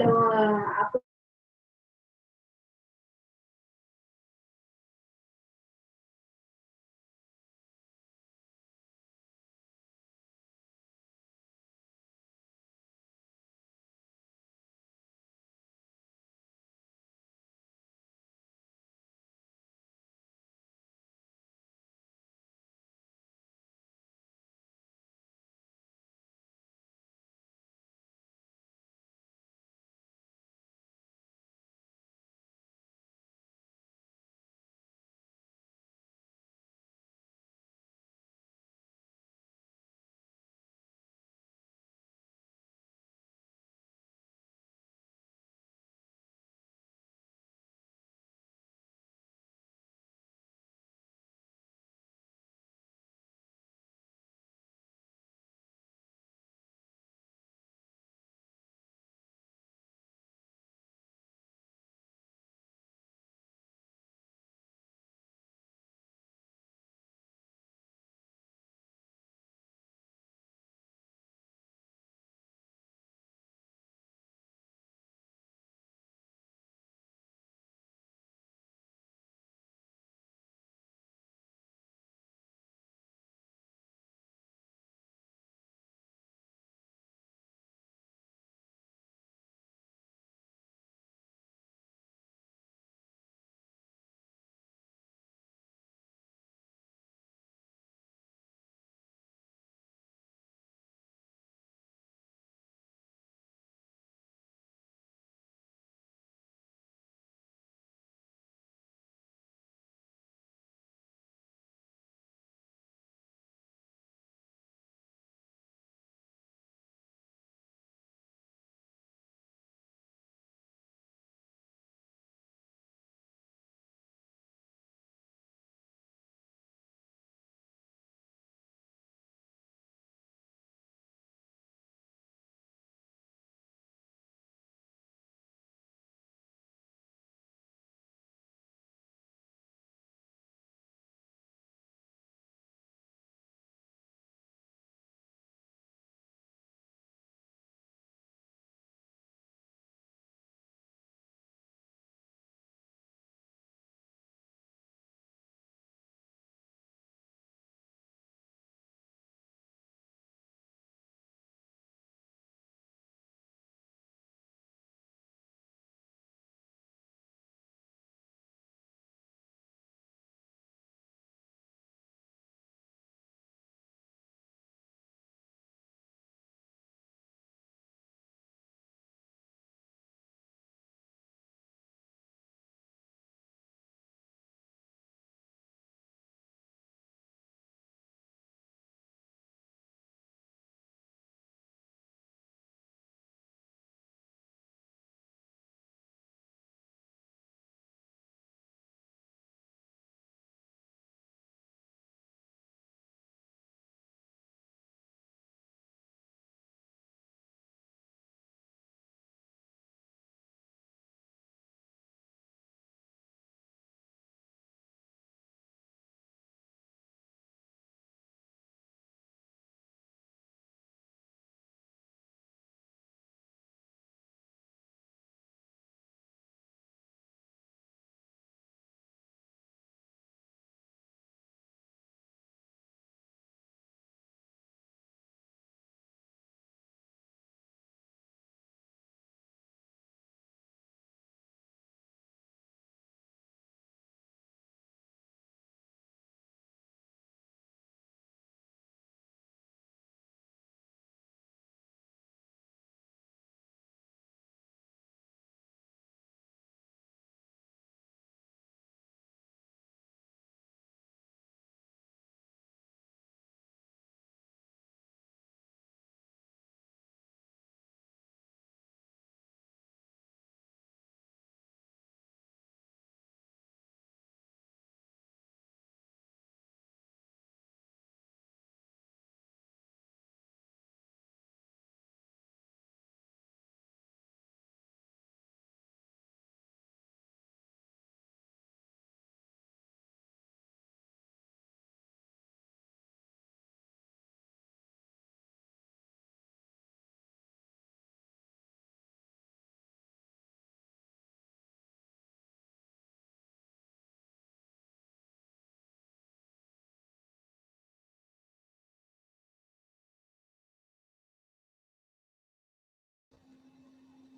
kalau apa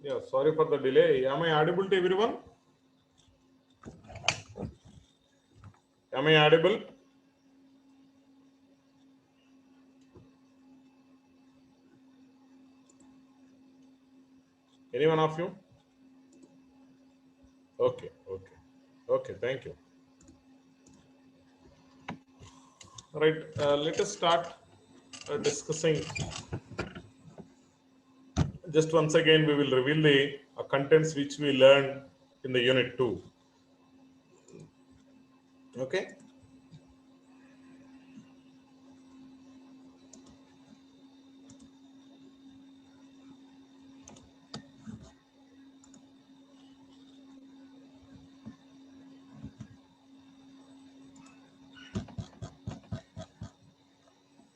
Yeah, sorry for the delay. Am I audible to everyone? Am I audible? Any one of you? Okay, okay, okay. Thank you. Right. Let us start discussing. Just once again, we will reveal the contents which we learned in the unit 2. Okay.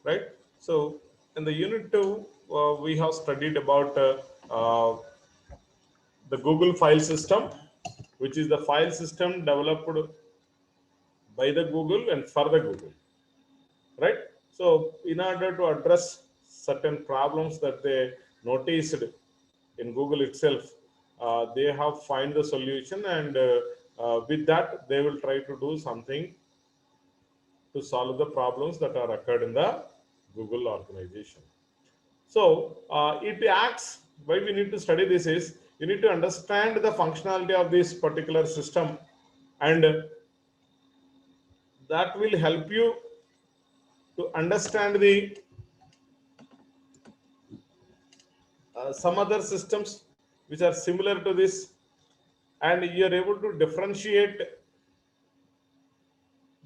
Right. So in the unit 2, we have studied about uh, the Google file system, which is the file system developed by the Google and for the Google. Right. So in order to address certain problems that they noticed in Google itself, they have find the solution, and with that they will try to do something to solve the problems that are occurred in the Google organization. So it acts. Why we need to study this is you need to understand the functionality of this particular system, and that will help you to understand the some other systems which are similar to this, and you are able to differentiate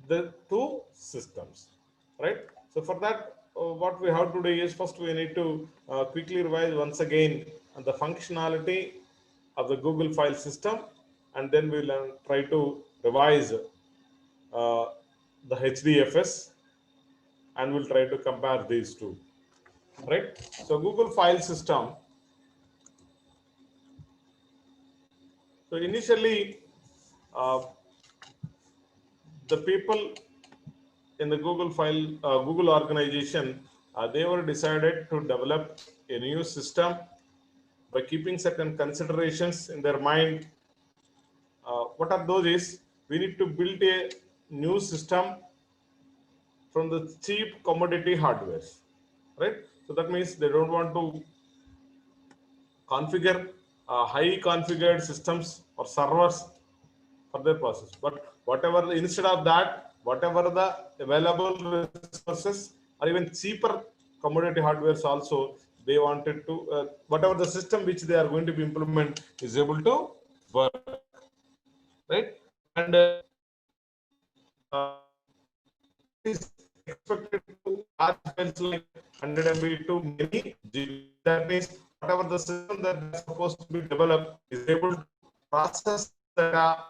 the two systems, right? So for that, what we have to do is first we need to quickly revise once again the functionality of the Google file system, and then we'll try to revise the HDFS, and we'll try to compare these two, right? So Google file system. So initially, the people in the Google organization, they were decided to develop a new system by keeping certain considerations in their mind. What are those is we need to build a new system from the cheap commodity hardwares, right? So that means they don't want to configure high configured systems or servers for their process, but instead of that, whatever the available resources or even cheaper commodity hardwares also, they wanted to whatever the system which they are going to be implement is able to work, right? And is expected to large files like 100 MB to many GB. That means whatever the system that is supposed to be developed is able to process data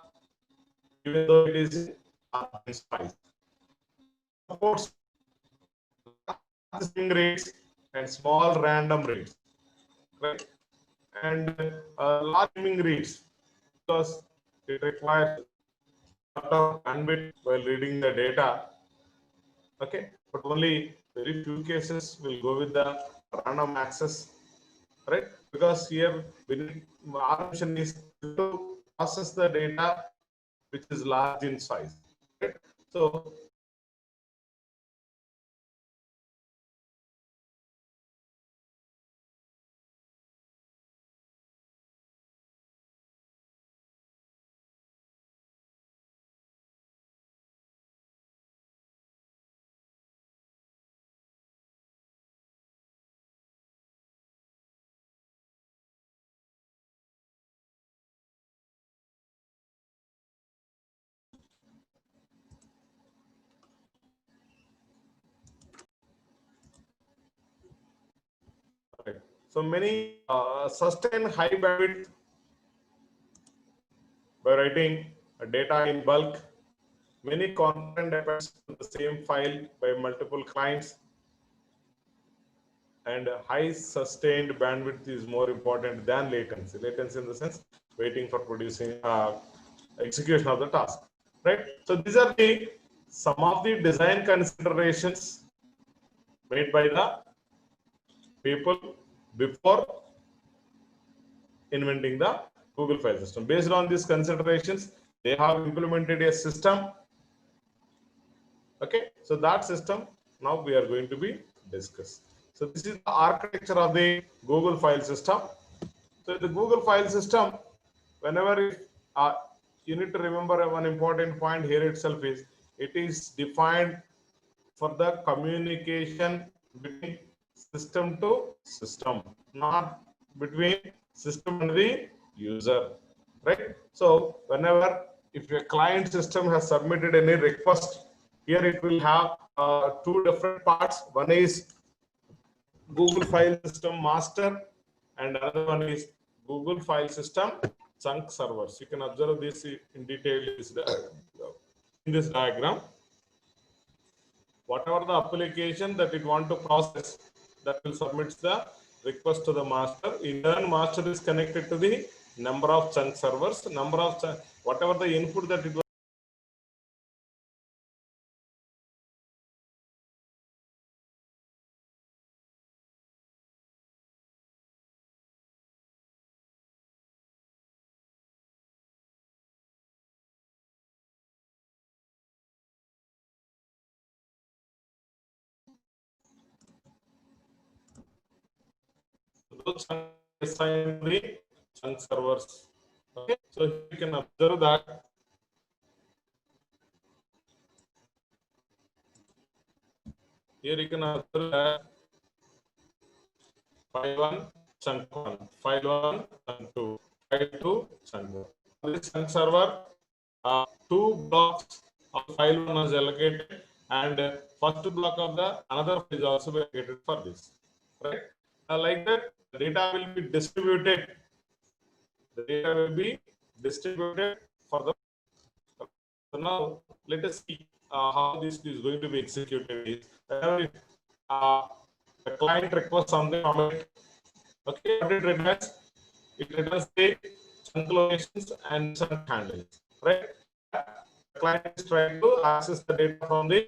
even though it is in size. Supports string rates and small random rates, right? And large streaming rates, because it requires a lot of bandwidth while reading the data. Okay, but only very few cases will go with the random access, right? Because here we need, our mission is to process the data which is large in size, right? So right. So many sustain high bandwidth by writing data in bulk. Many content depends on the same file by multiple clients, and high sustained bandwidth is more important than latency. Latency in the sense waiting for producing execution of the task, right? So these are the some of the design considerations made by the people before inventing the Google file system. Based on these considerations, they have implemented a system. Okay, so that system now we are going to be discuss. So this is the architecture of the Google file system. So the Google file system, whenever you need to remember one important point here itself is it is defined for the communication between system to system, not between system and the user, right? So whenever if your client system has submitted any request, here it will have two different parts. One is Google file system master and another one is Google file system chunk servers. You can observe this in detail in this diagram. Whatever the application that it want to process, that will submit the request to the master. In turn, master is connected to the number of chunk servers, number of whatever the input that it was. Those assigned to the chunk servers. Okay, so you can observe that here you can observe that file 1, chunk 1, file 1, chunk 2, file 2, chunk 1. This chunk server, two blocks of file 1 is allocated, and first block of the another file is also allocated for this. Right? Like that, the data will be distributed. The data will be distributed for the. So now let us see how this is going to be executed. Uh, the client requests something from it. Okay, what it returns? It returns the chunk locations and chunk handles. Right? The client is trying to access the data from the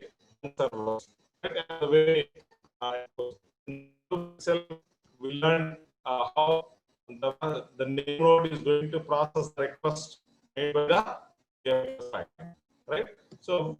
servers. Right? And the way we learn how the name node is going to process the request made by the client. Right? So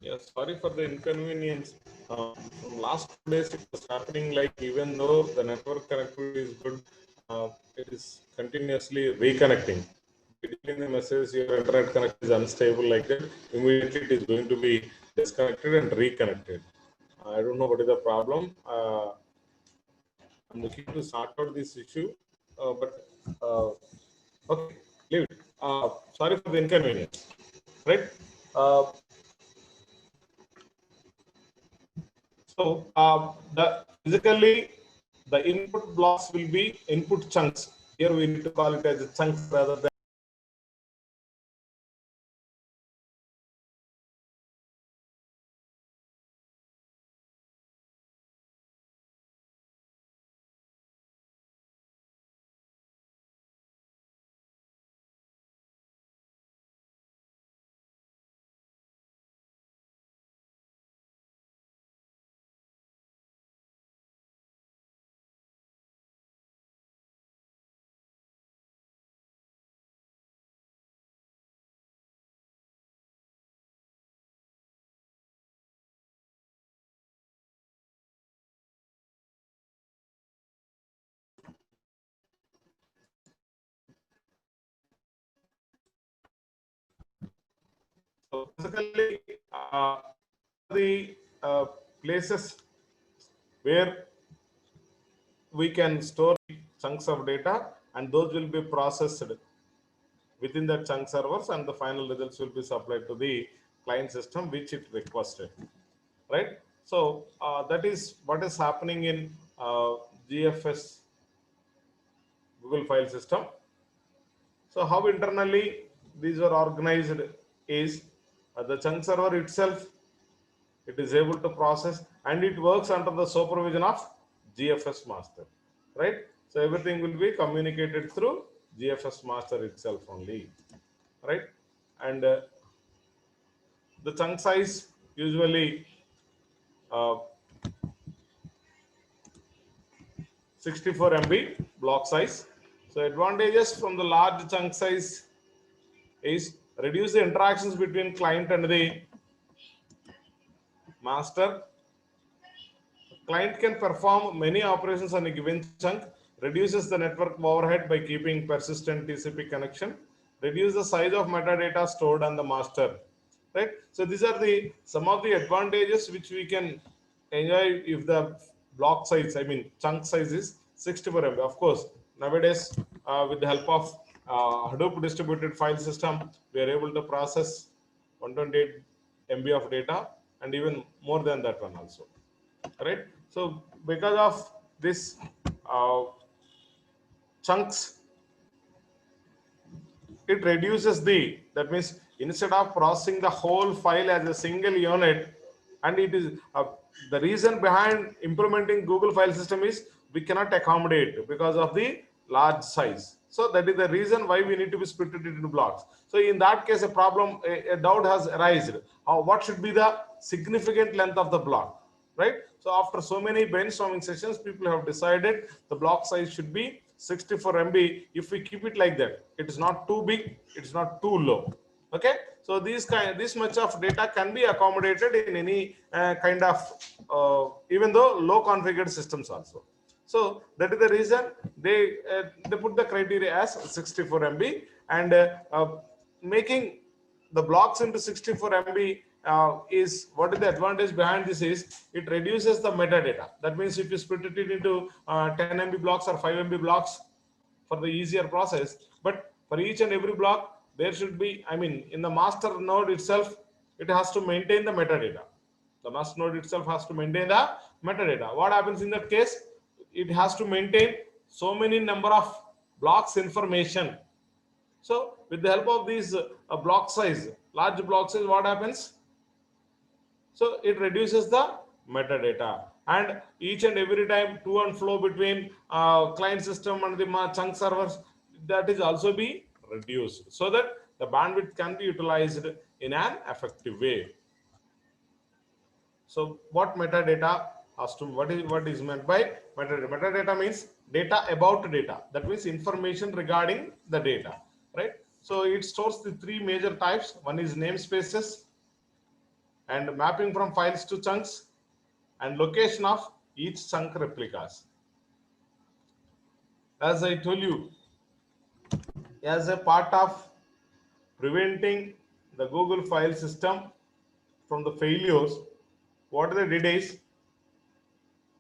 yeah, sorry for the inconvenience. From last 2 days, it was happening like even though the network connectivity is good, it is continuously reconnecting. Getting the message your internet connection is unstable like that, immediately it is going to be disconnected and reconnected. I don't know what is the problem. I'm looking to sort out this issue, but okay, leave it. Sorry for the inconvenience, right? Uh, So the physically the input blocks will be input chunks. Here we need to call it as chunks rather than physically, the places where we can store chunks of data, and those will be processed within the chunk servers, and the final results will be supplied to the client system which it requested, right? So that is what is happening in GFS, Google File System. So how internally these are organized is the chunk server itself, it is able to process, and it works under the supervision of GFS master, right? So everything will be communicated through GFS master itself only, right? And the chunk size usually 64 MB block size. So advantages from the large chunk size is reduce the interactions between client and the master. Client can perform many operations on a given chunk, reduces the network overhead by keeping persistent TCP connection, reduce the size of metadata stored on the master, right? So these are the some of the advantages which we can enjoy if the block size, I mean chunk size is 64 MB. Of course, nowadays with the help of Hadoop distributed file system, we are able to process 128 MB of data and even more than that one also, right? So because of this uh, chunks, it reduces the, that means instead of processing the whole file as a single unit, and it is the reason behind implementing Google file system is we cannot accommodate because of the large size. So that is the reason why we need to be split it into blocks. So in that case, a problem, a doubt has arisen. What should be the significant length of the block, right? So after so many brainstorming sessions, people have decided the block size should be 64 MB. If we keep it like that, it is not too big, it's not too low. Okay, so this much of data can be accommodated in any kind of even though low configured systems also. So that is the reason they put the criteria as 64 MB, and making the blocks into 64 MB is, what is the advantage behind this is it reduces the metadata. That means if you split it into 10 MB blocks or 5 MB blocks for the easier process, but for each and every block there should be, I mean in the master node itself, it has to maintain the metadata. The master node itself has to maintain the metadata. What happens in that case? It has to maintain so many number of blocks information. So with the help of these block size, large block size, what happens? So it reduces the metadata, and each and every time to and flow between client system and the chunk servers, that is also be reduced, so that the bandwidth can be utilized in an effective way. So what metadata has to, what is meant by metadata? Metadata means data about data. That means information regarding the data, right? So it stores the three major types. One is namespaces and mapping from files to chunks and location of each chunk replicas. As I told you, as a part of preventing the Google file system from the failures, what they did is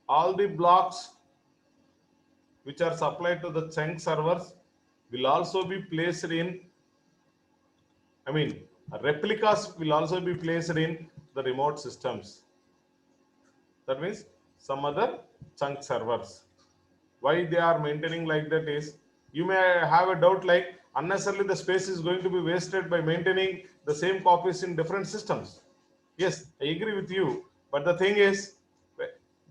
all the blocks which are supplied to the chunk servers will also be placed in, I mean, replicas will also be placed in the remote systems. That means some other chunk servers. Why they are maintaining like that is, you may have a doubt like unnecessarily the space is going to be wasted by maintaining the same copies in different systems. Yes, I agree with you, but the thing is,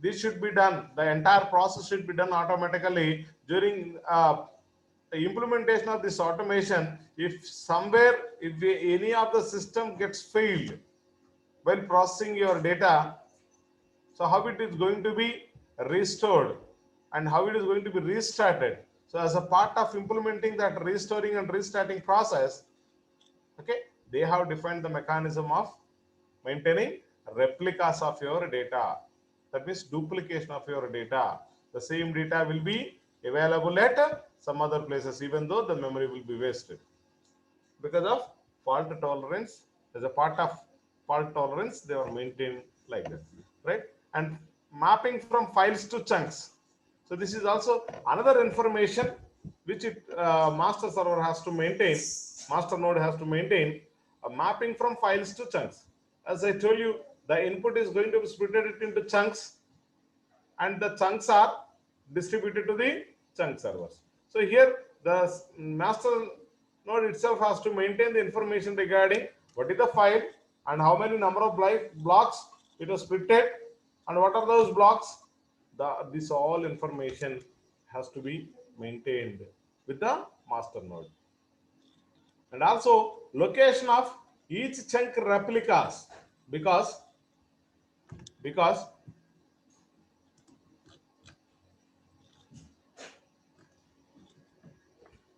this should be done, the entire process should be done automatically during the implementation of this automation. If somewhere, if any of the system gets failed while processing your data, so how it is going to be restored and how it is going to be restarted. So as a part of implementing that restoring and restarting process, okay, they have defined the mechanism of maintaining replicas of your data. That means duplication of your data. The same data will be available at some other places, even though the memory will be wasted because of fault tolerance As a part of fault tolerance, they are maintained like that, right? And mapping from files to chunks. So this is also another information which master server has to maintain, master node has to maintain a mapping from files to chunks. As I told you, the input is going to be split into chunks, and the chunks are distributed to the chunk servers. So here the master node itself has to maintain the information regarding what is the file and how many number of blocks it was splitted and what are those blocks. This all information has to be maintained with the master node. And also location of each chunk replicas, because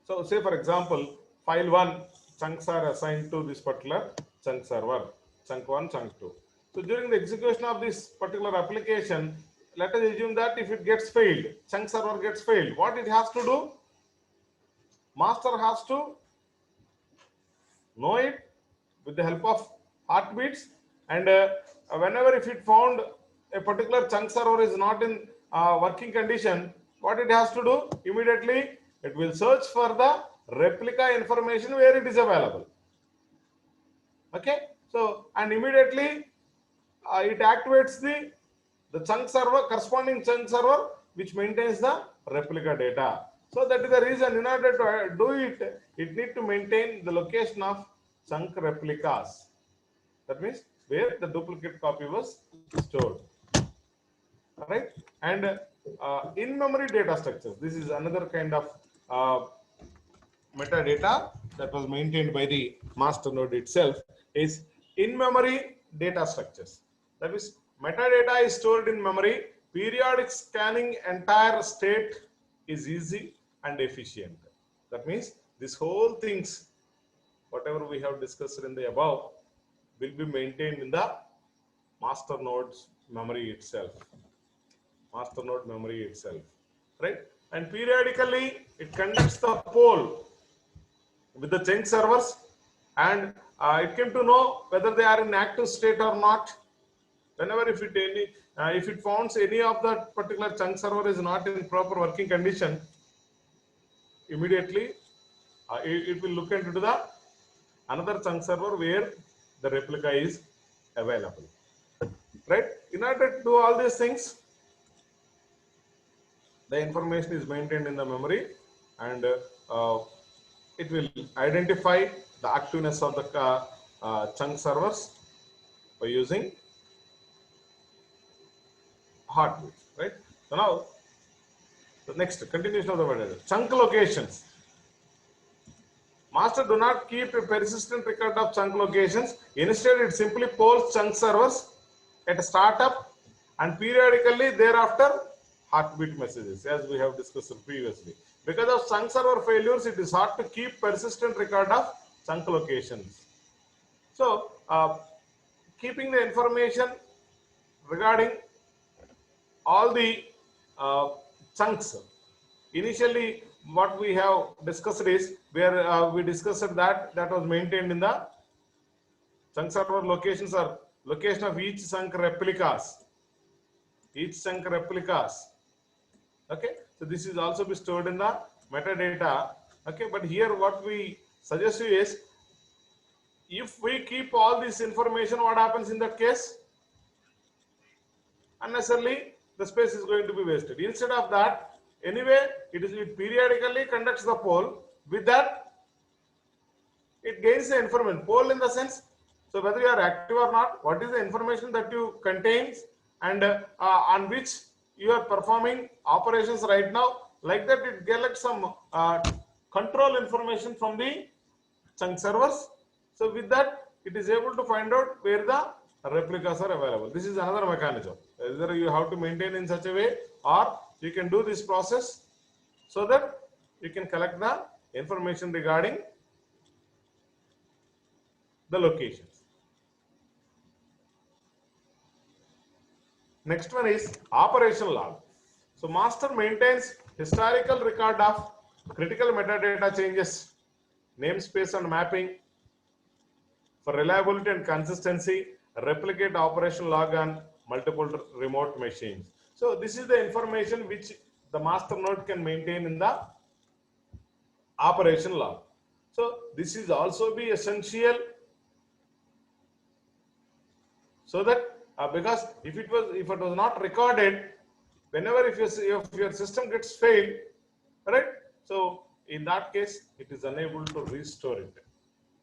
so say for example, file 1 chunks are assigned to this particular chunk server, chunk 1, chunk 2. So during the execution of this particular application, let us assume that if it gets failed, chunk server gets failed, what it has to do? Master has to know it with the help of heartbeats, and whenever if it found a particular chunk server is not in working condition, what it has to do? Immediately it will search for the replica information where it is available. Okay, so and immediately it activates the chunk server, corresponding chunk server, which maintains the replica data. So that is the reason, in order to do it, it need to maintain the location of chunk replicas. That means where the duplicate copy was stored. Right? And in-memory data structures. This is another kind of metadata that was maintained by the master node itself, is in-memory data structures. That is, metadata is stored in memory. Periodic scanning entire state is easy and efficient. That means this whole things, whatever we have discussed in the above, will be maintained in the master node's memory itself. Master node memory itself, right? And periodically it conducts the poll with the chunk servers, and it came to know whether they are in active state or not. Whenever if it finds any of that particular chunk server is not in proper working condition, immediately it will look into the another chunk server where the replica is available, right? In order to do all these things, the information is maintained in the memory, and it will identify the activeness of the chunk servers by using heartbeats, right? So now the next continuation of the metadata, chunk locations. Master do not keep a persistent record of chunk locations. Instead, it simply polls chunk servers at startup and periodically thereafter heartbeat messages, as we have discussed previously. Because of chunk server failures, it is hard to keep persistent record of chunk locations. So, keeping the information regarding all the chunks. Initially, what we have discussed is where we discussed that was maintained in the chunk server locations are location of each chunk replicas. Each chunk replicas. Okay, so this is also be stored in the metadata. Okay, but here what we suggest you is, if we keep all this information, what happens in that case? Unnecessarily the space is going to be wasted. Instead of that, anyway, it periodically conducts the poll. With that, it gains the information. Poll in the sense, so whether you are active or not, what is the information that you contains, and on which you are performing operations right now. Like that, it collects some control information from the chunk servers. So with that, it is able to find out where the replicas are available. This is another mechanism. Either you have to maintain in such a way, or you can do this process so that you can collect the information regarding the locations. Next one is operational log. So master maintains historical record of critical metadata changes, namespace and mapping, for reliability and consistency, replicate operation log on multiple remote machines. So this is the information which the master node can maintain in the operation log. So this is also be essential, so that because if it was not recorded, whenever if your system gets failed, right? So in that case, it is unable to restore it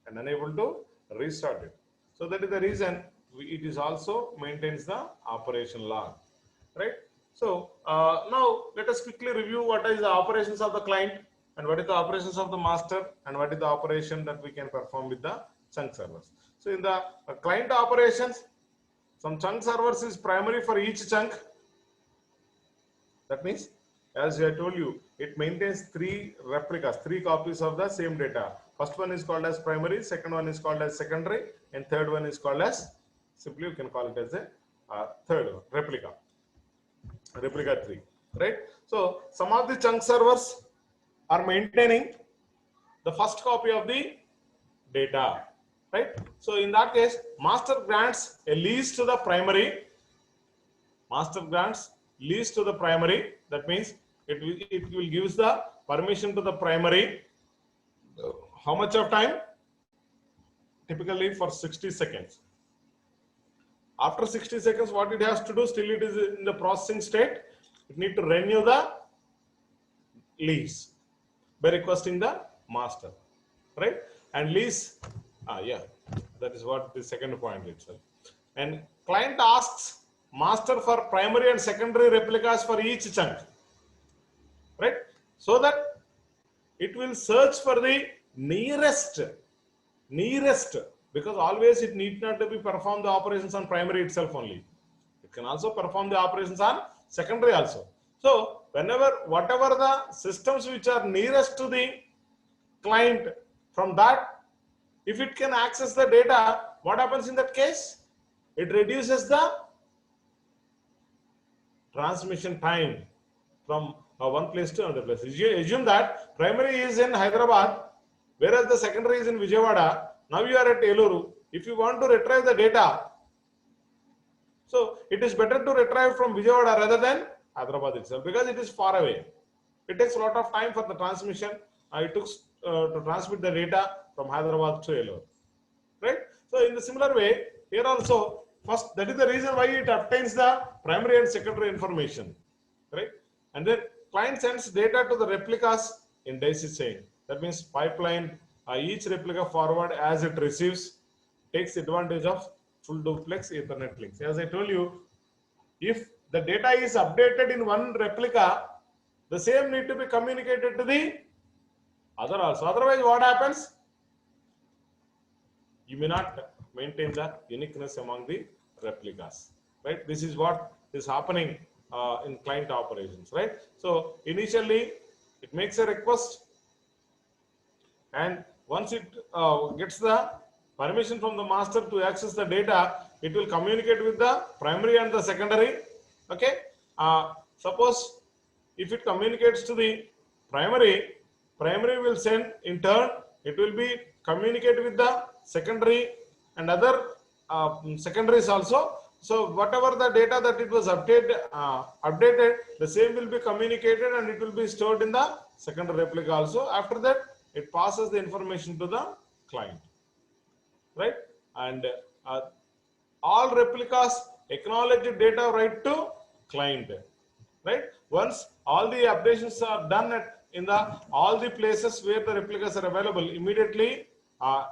and unable to restart it. So that is the reason it is also maintains the operation log, right? So now let us quickly review what is the operations of the client and what is the operations of the master and what is the operation that we can perform with the chunk servers. So in the client operations, some chunk servers is primary for each chunk. That means, as I told you, it maintains three replicas, three copies of the same data. First one is called as primary, second one is called as secondary, and third one is called as, simply you can call it as a third one, replica 3, right? So some of the chunk servers are maintaining the first copy of the data, right? So in that case, master grants a lease to the primary. Master grants lease to the primary. That means it will gives the permission to the primary. How much of time? Typically for 60 seconds. After 60 seconds, what it has to do, still it is in the processing state, it need to renew the lease by requesting the master, right? And lease, that is what the second point itself. And client asks master for primary and secondary replicas for each chunk, right? So that it will search for the nearest, because always it need not to be perform the operations on primary itself only. It can also perform the operations on secondary also. So whatever the systems which are nearest to the client, from that, if it can access the data, what happens in that case? It reduces the transmission time from one place to another place. You assume that primary is in Hyderabad, whereas the secondary is in Vijayawada. Now you are at Eluru. If you want to retrieve the data, so it is better to retrieve from Vijayawada rather than Hyderabad itself, because it is far away. It takes a lot of time for the transmission. It took to transmit the data from Hyderabad to Eluru, right? So in the similar way, here also, first, that is the reason why it obtains the primary and secondary information, right? And then client sends data to the replicas in daisy chain. That means pipeline, each replica forward as it receives takes advantage of full duplex Ethernet links. As I told you, if the data is updated in one replica, the same need to be communicated to the other also. Otherwise, what happens? You may not maintain the uniqueness among the replicas, right? This is what is happening in client operations, right? So initially, it makes a request, and once it gets the permission from the master to access the data, it will communicate with the primary and the secondary. Okay. Suppose if it communicates to the primary will send in turn, it will be communicate with the secondary and other secondaries also. So whatever the data that it was updated, the same will be communicated and it will be stored in the secondary replica also. After that, it passes the information to the client, right? And all replicas acknowledge data right to client, right? Once all the updations are done in the all the places where the replicas are available, immediately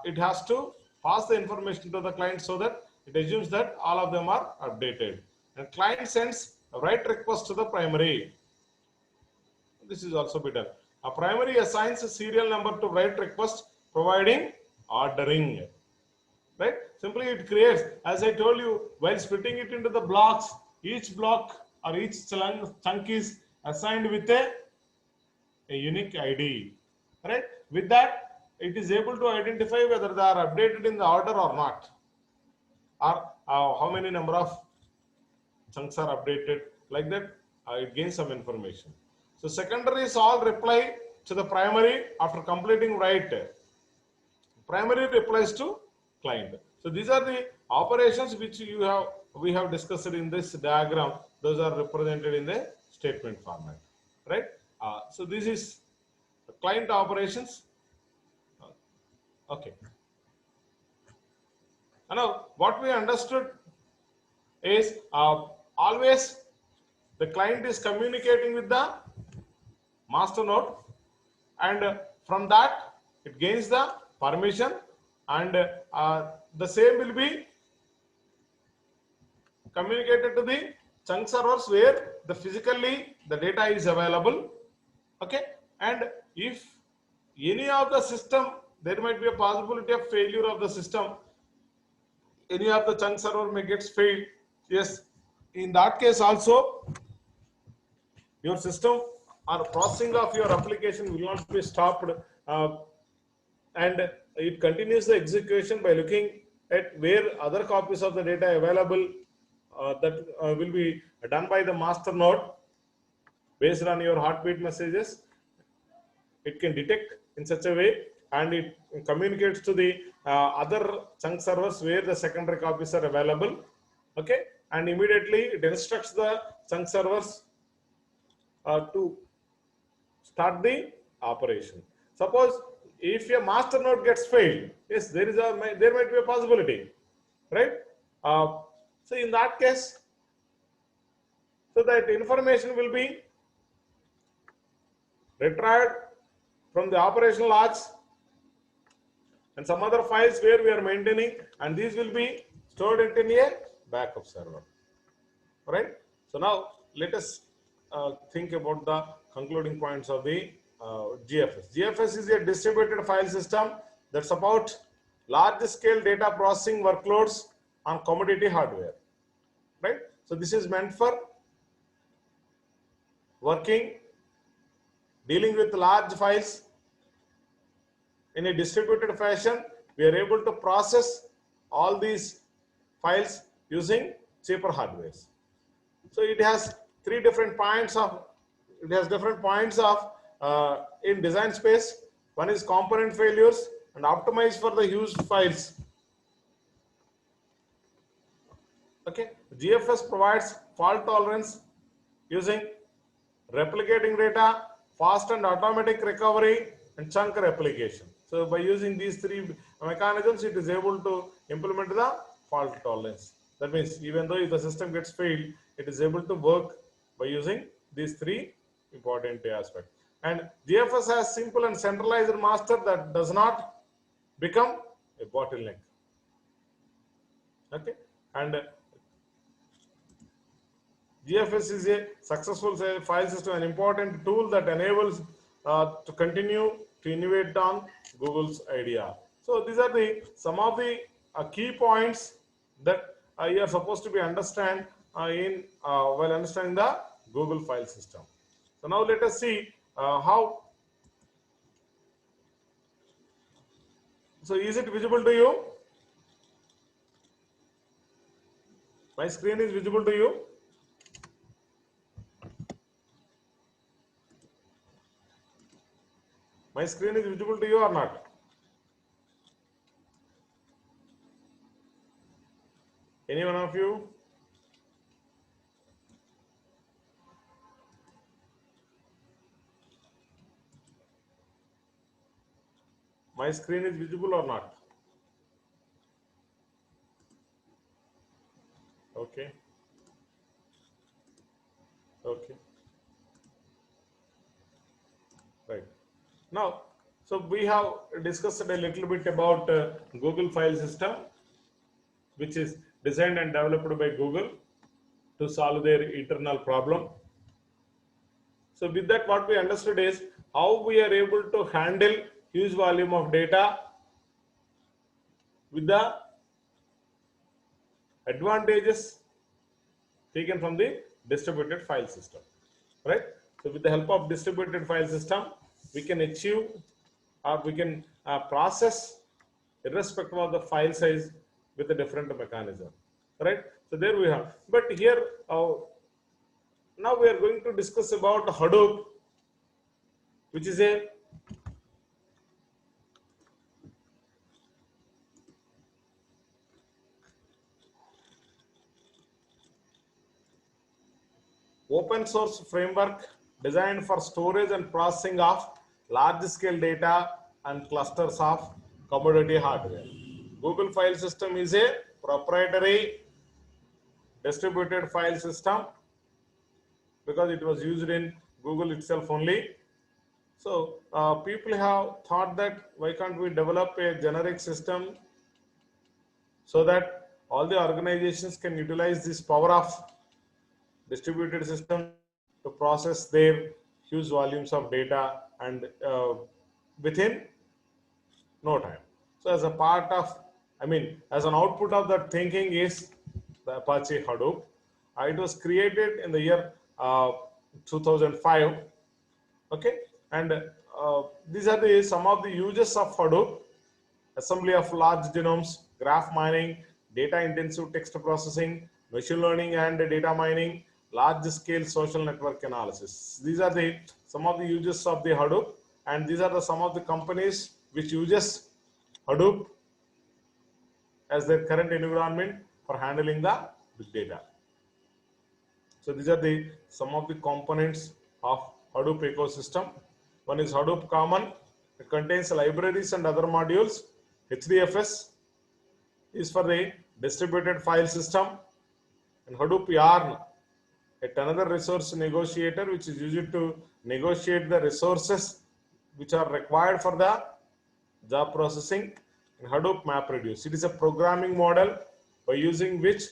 it has to pass the information to the client, so that it assumes that all of them are updated. And client sends a write request to the primary. This is also be done. A primary assigns a serial number to write request, providing ordering, right? Simply it creates, as I told you, while splitting it into the blocks, each block or each chunk is assigned with a unique ID, right? With that, it is able to identify whether they are updated in the order or not, or how many number of chunks are updated. Like that, it gains some information. So secondaries all reply to the primary after completing write. Primary replies to client. So these are the operations which we have discussed in this diagram. Those are represented in the statement format, right? So this is client operations. Okay. Now what we understood is always the client is communicating with the master node, and from that it gains the permission, and the same will be communicated to the chunk servers where the physically the data is available. Okay, and if any of the system, there might be a possibility of failure of the system, any of the chunk server may get failed. Yes, in that case also your system or processing of your application will not be stopped, and it continues the execution by looking at where other copies of the data available, that will be done by the master node based on your heartbeat messages. It can detect in such a way, and it communicates to the other chunk servers where the secondary copies are available. Okay, and immediately it instructs the chunk servers to start the operation. Suppose if a master node gets failed, yes, there might be a possibility, right? So in that case, so that information will be retrieved from the operational logs and some other files where we are maintaining, and these will be stored in a backup server, right? So now let us think about the concluding points of the GFS. GFS is a distributed file system that supports large scale data processing workloads on commodity hardware, right? So this is meant for working, dealing with large files in a distributed fashion. We are able to process all these files using cheaper hardwares. So it has different points of in design space. One is component failures and optimize for the used files. Okay, GFS provides fault tolerance using replicating data, fast and automatic recovery, and chunk replication. So by using these three mechanisms, it is able to implement the fault tolerance. That means even though if the system gets failed, it is able to work by using these three important aspects. And GFS has simple and centralized master that does not become a bottleneck. Okay, and GFS is a successful file system, an important tool that enables to continue to innovate on Google's idea. So these are some of the key points that you are supposed to be understand while understanding the Google file system. So now let us see how. So is it visible to you? My screen is visible to you? My screen is visible to you or not? Any one of you? My screen is visible or not? Okay. Okay. Right. Now, so we have discussed a little bit about Google file system, which is designed and developed by Google to solve their internal problem. So with that, what we understood is how we are able to handle huge volume of data with the advantages taken from the distributed file system, right? So with the help of distributed file system, we can achieve or we can process irrespective of the file size with a different mechanism, right? So there we have. But here now we are going to discuss about Hadoop, which is a open source framework designed for storage and processing of large scale data and clusters of commodity hardware. Google file system is a proprietary distributed file system because it was used in Google itself only. So people have thought that why can't we develop a generic system so that all the organizations can utilize this power of distributed systems to process their huge volumes of data and within no time. So as a part of, as an output of that thinking is the Apache Hadoop. It was created in the year 2005. Okay, and these are some of the uses of Hadoop: assembly of large genomes, graph mining, data intensive text processing, machine learning and data mining, large scale social network analysis. These are some of the uses of the Hadoop, and these are some of the companies which uses Hadoop as their current environment for handling the big data. So these are some of the components of Hadoop ecosystem. One is Hadoop Common. It contains libraries and other modules. HDFS is for the distributed file system, and Hadoop Yarn, yet another resource negotiator which is used to negotiate the resources which are required for the job processing. And Hadoop MapReduce, it is a programming model by using which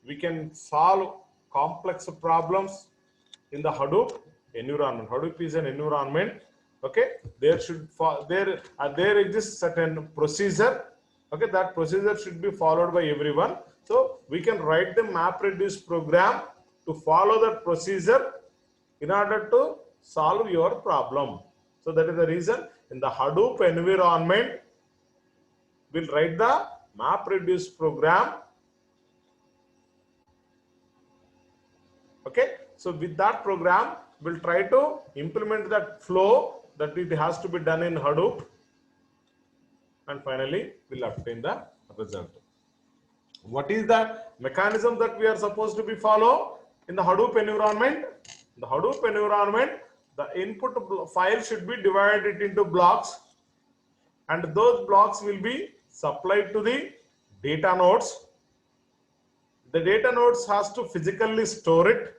we can solve complex problems in the Hadoop environment. Hadoop is an environment. Okay, there exists certain procedure. Okay, that procedure should be followed by everyone. So we can write the MapReduce program to follow that procedure in order to solve your problem. So that is the reason in the Hadoop environment we'll write the MapReduce program. Okay, so with that program we'll try to implement that flow that it has to be done in Hadoop, and finally we'll obtain the result. What is the mechanism that we are supposed to be follow in the Hadoop environment? In the Hadoop environment, the input file should be divided into blocks, and those blocks will be supplied to the data nodes. The data nodes has to physically store it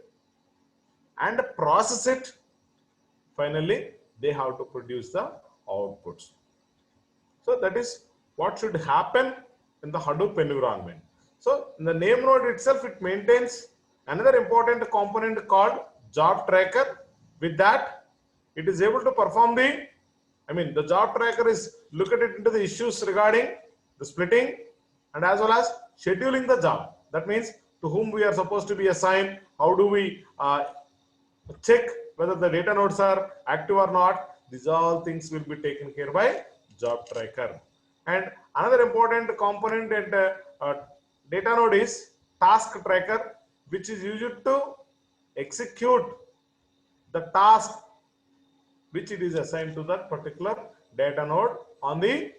and process it. Finally, they have to produce the outputs. So that is what should happen in the Hadoop environment. So in the name node itself, it maintains another important component called job tracker. With that, it is able to perform the job tracker is look at it into the issues regarding the splitting and as well as scheduling the job. That means to whom we are supposed to be assigned, how do we check whether the data nodes are active or not. These all things will be taken care by job tracker. And another important component at data node is task tracker, which is used to execute the task which it is assigned to that particular data node on the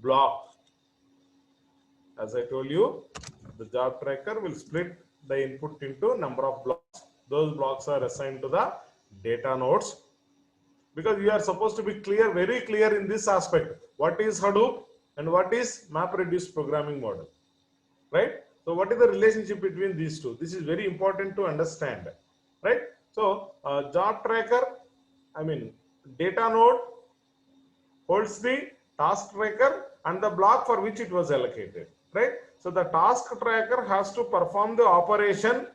block. As I told you, the job tracker will split the input into number of blocks. Those blocks are assigned to the data nodes, because you are supposed to be clear, very clear in this aspect. What is Hadoop and what is MapReduce programming model, right? So what is the relationship between these two? This is very important to understand, right? So job tracker, data node holds the task tracker and the block for which it was allocated, right? So the task tracker has to perform the operation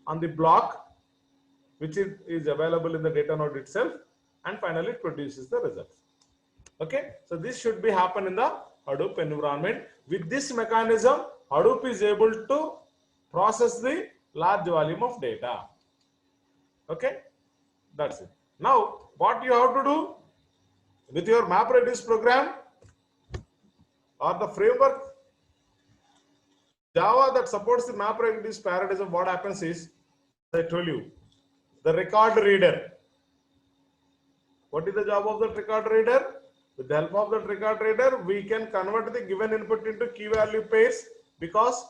on the block which is available in the data node itself, and finally it produces the results. Okay, so this should be happen in the Hadoop environment. With this mechanism, Hadoop is able to process the large volume of data. Okay, that's it. Now what you have to do with your MapReduce program or the framework Java that supports the MapReduce paradigm, what happens is, as I told you, the record reader. What is the job of the record reader? With the help of the record reader, we can convert the given input into key value pairs, because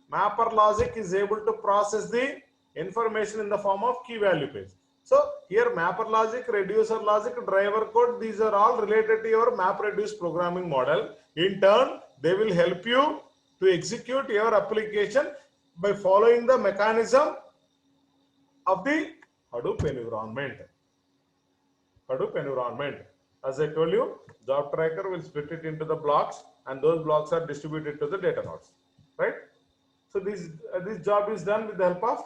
mapper logic is able to process the information in the form of key value pairs. So here mapper logic, reducer logic, driver code, these are all related to your map reduce programming model. In turn, they will help you to execute your application by following the mechanism of the Hadoop environment. Hadoop environment. As I told you, job tracker will split it into the blocks, and those blocks are distributed to the data nodes, right? So this job is done with the help of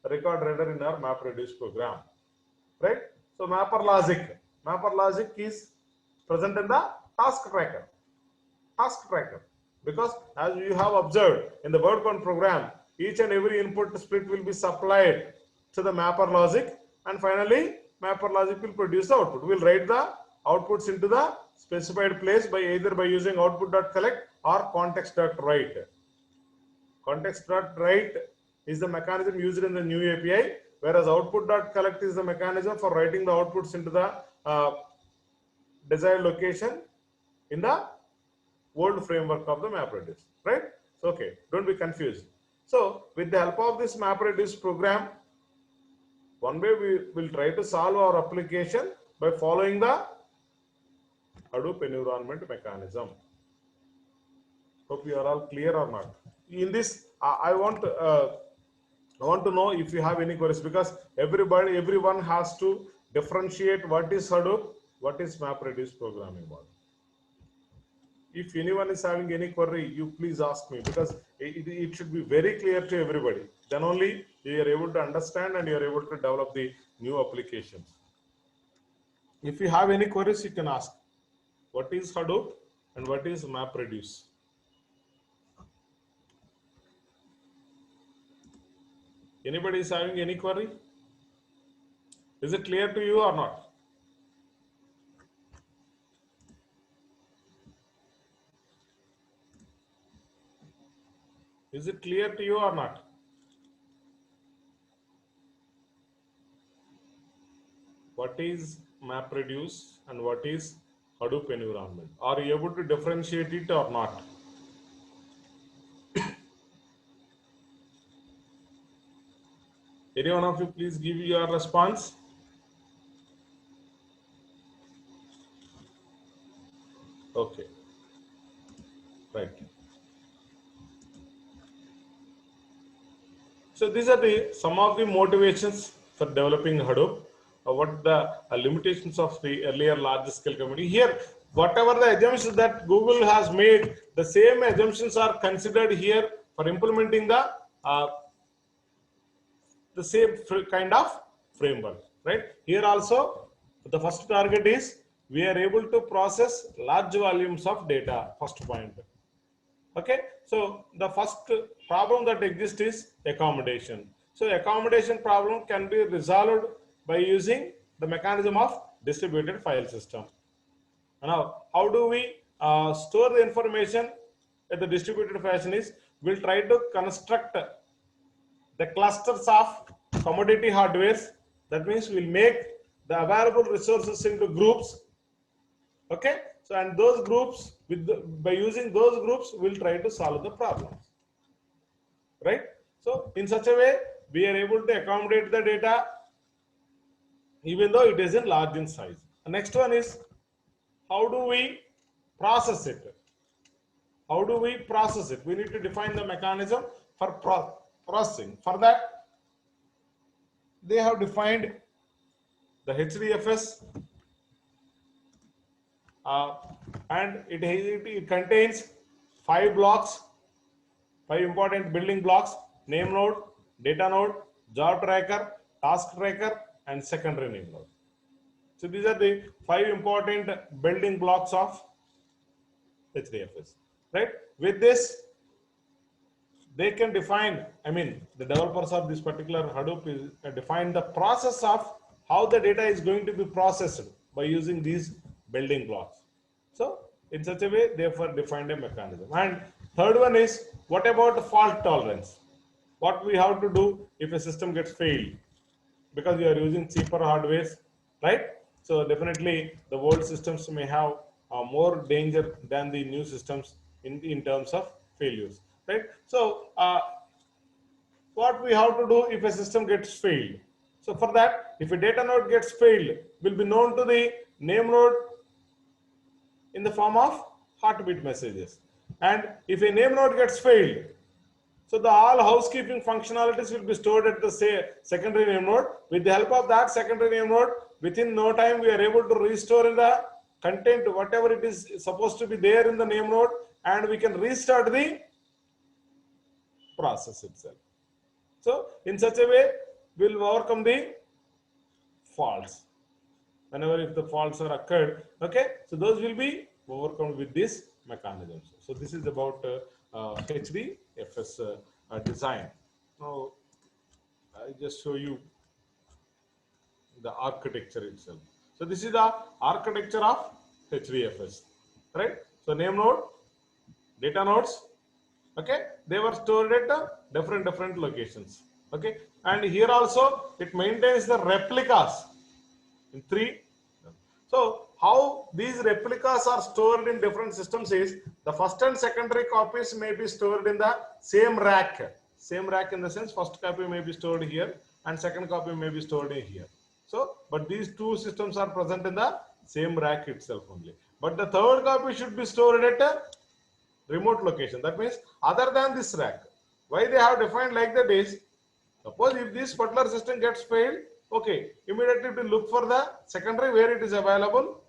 record reader in our map reduce program, right? So mapper logic is present in the task tracker, because as you have observed in the word count program, each and every input split will be supplied to the mapper logic, and finally mapper logic will produce the output. We'll write the outputs into the specified place by either by using output.collect or context.write. Context.write is the mechanism used in the new API, whereas output.collect is the mechanism for writing the outputs into the desired location in the old framework of the MapReduce, right? So, okay, don't be confused. So, with the help of this MapReduce program, one way we will try to solve our application by following the Hadoop environment mechanism. Hope you are all clear or not. In this, I want to know if you have any queries, because everyone has to differentiate what is Hadoop, what is MapReduce programming model. If anyone is having any query, you please ask me, because it should be very clear to everybody. Then only you are able to understand and you are able to develop the new applications. If you have any queries, you can ask. What is Hadoop and what is MapReduce? Anybody is having any query? Is it clear to you or not? Is it clear to you or not? What is MapReduce and what is Hadoop environment? Are you able to differentiate it or not? Any one of you please give your response. Okay, right. So these are some of the motivations for developing Hadoop. What the limitations of the earlier large scale community. Here, whatever the assumptions that Google has made, the same assumptions are considered here for implementing the same kind of framework, right? Here also, the first target is we are able to process large volumes of data, first point. Okay, so the first problem that exists is accommodation. So accommodation problem can be resolved by using the mechanism of distributed file system. Now, how do we store the information at the distributed fashion is, we'll try to construct the clusters of commodity hardwares. That means we'll make the available resources into groups. Okay, so and those groups, by using those groups, we'll try to solve the problems, right? So in such a way, we are able to accommodate the data even though it isn't large in size. The next one is, how do we process it? How do we process it? We need to define the mechanism for processing. For that, they have defined the HDFS, and it contains 5 blocks, 5 important building blocks: name node, data node, job tracker, task tracker, and secondary name node. So these are the 5 important building blocks of HDFS, right? With this, they can define, the developers of this particular Hadoop is define the process of how the data is going to be processed by using these building blocks. So in such a way, therefore defined a mechanism. And third one is, what about fault tolerance? What we have to do if a system gets failed because we are using cheaper hardware, right? So definitely the old systems may have more danger than the new systems in terms of failures, right? So what we have to do if a system gets failed. So for that, if a data node gets failed, will be known to the name node in the form of heartbeat messages. And if a name node gets failed, so the all housekeeping functionalities will be stored at the secondary name node. With the help of that secondary name node, within no time we are able to restore the content, whatever it is supposed to be there in the name node, and we can restart the process itself. So in such a way, we'll overcome the faults. Whenever if the faults are occurred, okay, so those will be overcome with this mechanisms. So this is about HDFS design. Now I just show you the architecture itself. So this is the architecture of HDFS, right? So name node, data nodes, okay, they were stored at different locations, okay, and here also it maintains the replicas in 3. So how these replicas are stored in different systems is the first and secondary copies may be stored in the same rack in the sense first copy may be stored here and second copy may be stored in here. So but these two systems are present in the same rack itself only, but the third copy should be stored at a remote location, that means other than this rack. Why they have defined like that is, suppose if this particular system gets failed, okay, immediately to look for the secondary where it is available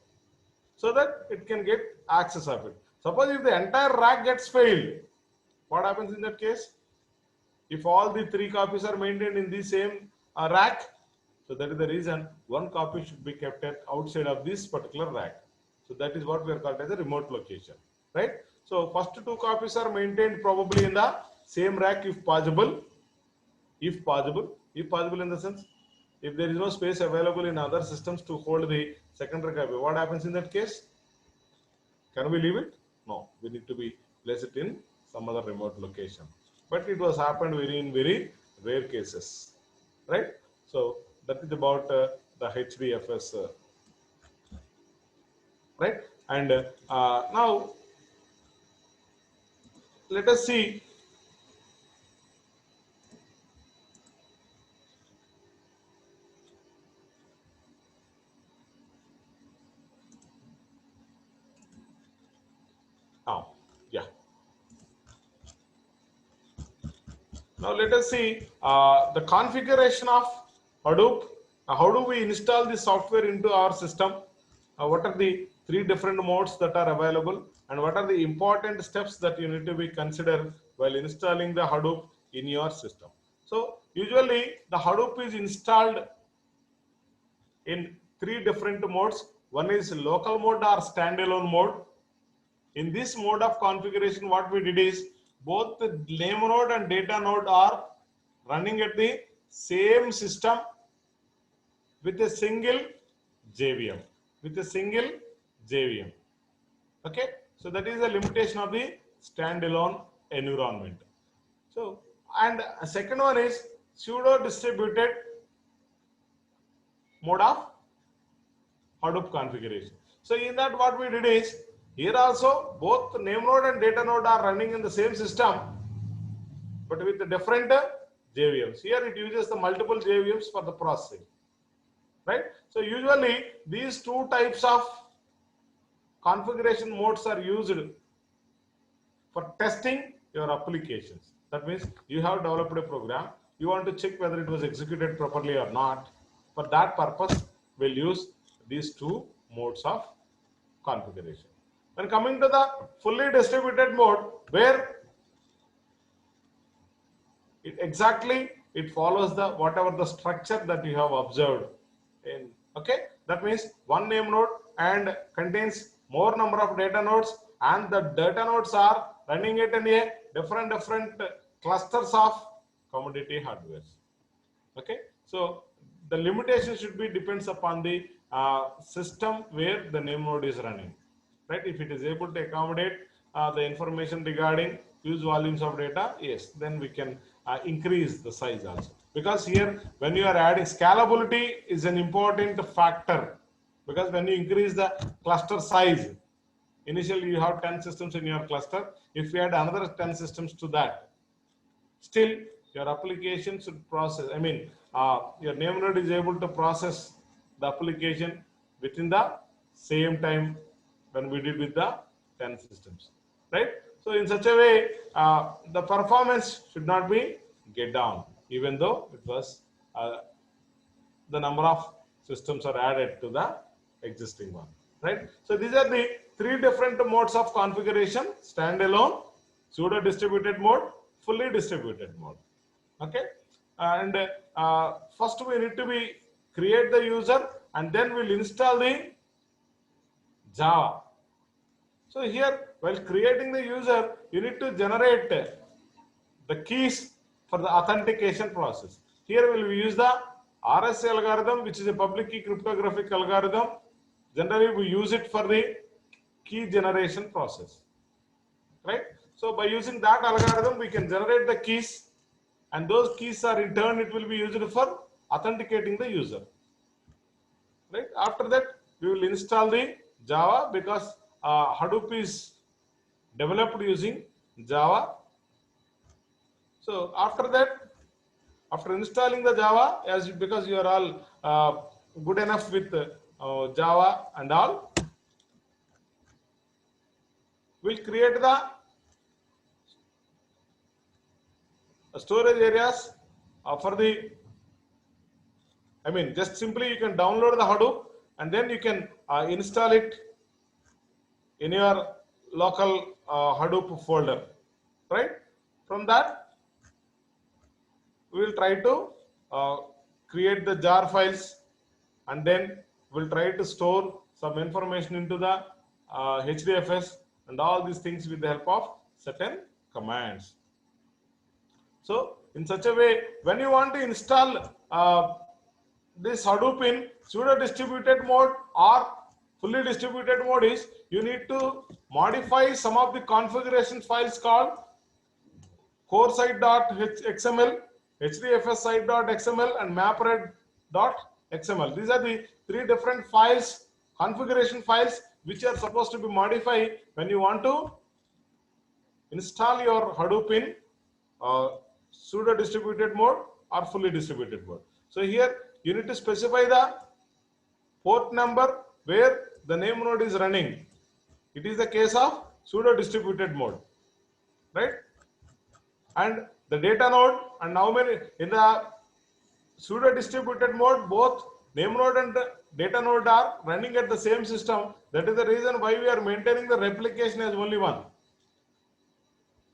so that it can get access of it. Suppose if the entire rack gets failed, what happens in that case? If all the 3 copies are maintained in the same rack, so that is the reason one copy should be kept at outside of this particular rack. So that is what we are called as a remote location, right? So first 2 copies are maintained probably in the same rack if possible. If possible in the sense, if there is no space available in other systems to hold the secondary copy, what happens in that case? Can we leave it? No, we need to be place it in some other remote location. But it was happened in very rare cases, right? So that is about the HDFS, right? And now let us see now. Yeah. Now let us see the configuration of Hadoop. How do we install the software into our system? What are the 3 different modes that are available, and what are the important steps that you need to be considered while installing the Hadoop in your system? So usually the Hadoop is installed in 3 different modes. One is local mode or standalone mode. In this mode of configuration, what we did is both the name node and data node are running at the same system with a single JVM. Okay, so that is the limitation of the standalone environment. So, and a second one is pseudo distributed mode of Hadoop configuration. So in that what we did is, here also both name node and data node are running in the same system, but with the different JVMs. Here it uses the multiple JVMs for the processing, right? So usually these 2 types of configuration modes are used for testing your applications. That means you have developed a program, you want to check whether it was executed properly or not. For that purpose, we'll use these 2 modes of configuration. When coming to the fully distributed mode, where it follows the whatever the structure that you have observed in, okay, that means one name node and contains more number of data nodes, and the data nodes are running it in a different clusters of commodity hardware. Okay, so the limitation should be depends upon the system where the name node is running, right? If it is able to accommodate the information regarding huge volumes of data, yes, then we can increase the size also. Because here, when you are adding, scalability is an important factor. Because when you increase the cluster size, initially you have 10 systems in your cluster. If you add another 10 systems to that, still Your application should process, I mean, your name node is able to process the application within the same time when we did with the 10 systems, right? So in such a way, the performance should not be get down, even though it was the number of systems are added to the existing one, right? So these are the three different modes of configuration: standalone, pseudo distributed mode, fully distributed mode. Okay, and first we need to be create the user, and then we'll install the Java. So here, while creating the user, you need to generate the keys for the authentication process. Here we will use the RSA algorithm, which is a public key cryptographic algorithm. Generally, we use it for the key generation process, right? So by using that algorithm, we can generate the keys, and those keys are in turn, it will be used for authenticating the user, right? After that, we will install the Java, because Hadoop is developed using Java. So after that, after installing the Java, because you are all good enough with Java and all, we'll create the storage areas for the, I mean, just simply you can download the Hadoop, and then you can install it in your local Hadoop folder, right? From that, we will try to create the jar files, and then we'll try to store some information into the HDFS and all these things with the help of certain commands. So in such a way, when you want to install this Hadoop in pseudo distributed mode or fully distributed mode, is you need to modify some of the configuration files called core site.xml, hdfs site.xml, and mapred.xml. These are the three different files, configuration files, which are supposed to be modified when you want to install your Hadoop in pseudo distributed mode or fully distributed mode. So here you need to specify the port number where the name node is running. It is the case of pseudo distributed mode, right? And the data node, and how many in the pseudo distributed mode, both name node and data node are running at the same system. That is the reason why we are maintaining the replication as only one,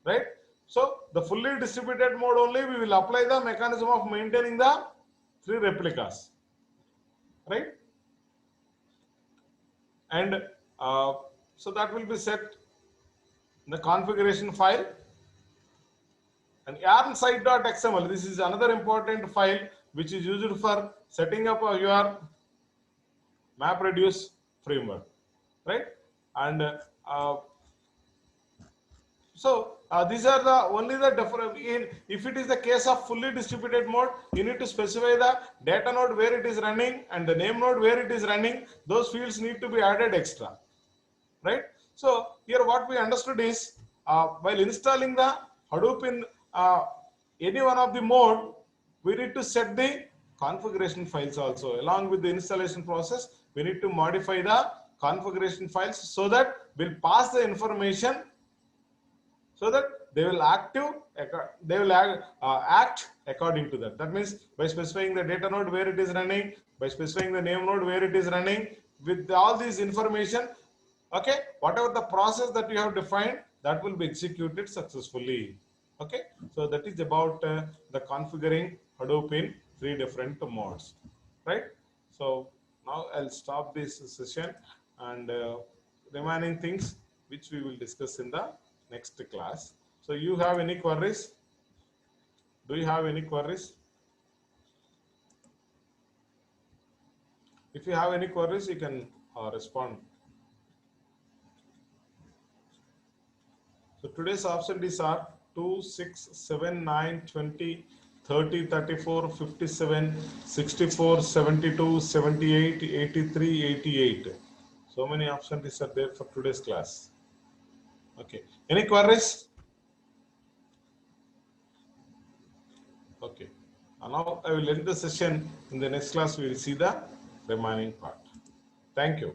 right? So the fully distributed mode only we will apply the mechanism of maintaining the three replicas, right? And so that will be set in the configuration file. And yarn site.xml, this is another important file which is used for setting up your MapReduce framework, right? And these are the only the different. If it is the case of fully distributed mode, you need to specify the data node where it is running and the name node where it is running. Those fields need to be added extra, right? So here what we understood is while installing the Hadoop in any one of the mode, we need to set the configuration files also. Along with the installation process, we need to modify the configuration files so that we'll pass the information, so that they will act according to that. That means by specifying the data node where it is running, by specifying the name node where it is running, with all these information, okay, whatever the process that you have defined, that will be executed successfully. Okay, so that is about the configuring Hadoop in three different modes, right? So now I'll stop this session, and remaining things which we will discuss in the next class. So you have any queries? Do you have any queries? If you have any queries, you can respond. So today's options are 2, 6, 7, 9, 20, 30, 34, 57, 64, 72, 78, 83, 88. So many options are there for today's class. Okay. Any queries? Okay. And now I will end the session. In the next class, we will see the remaining part. Thank you.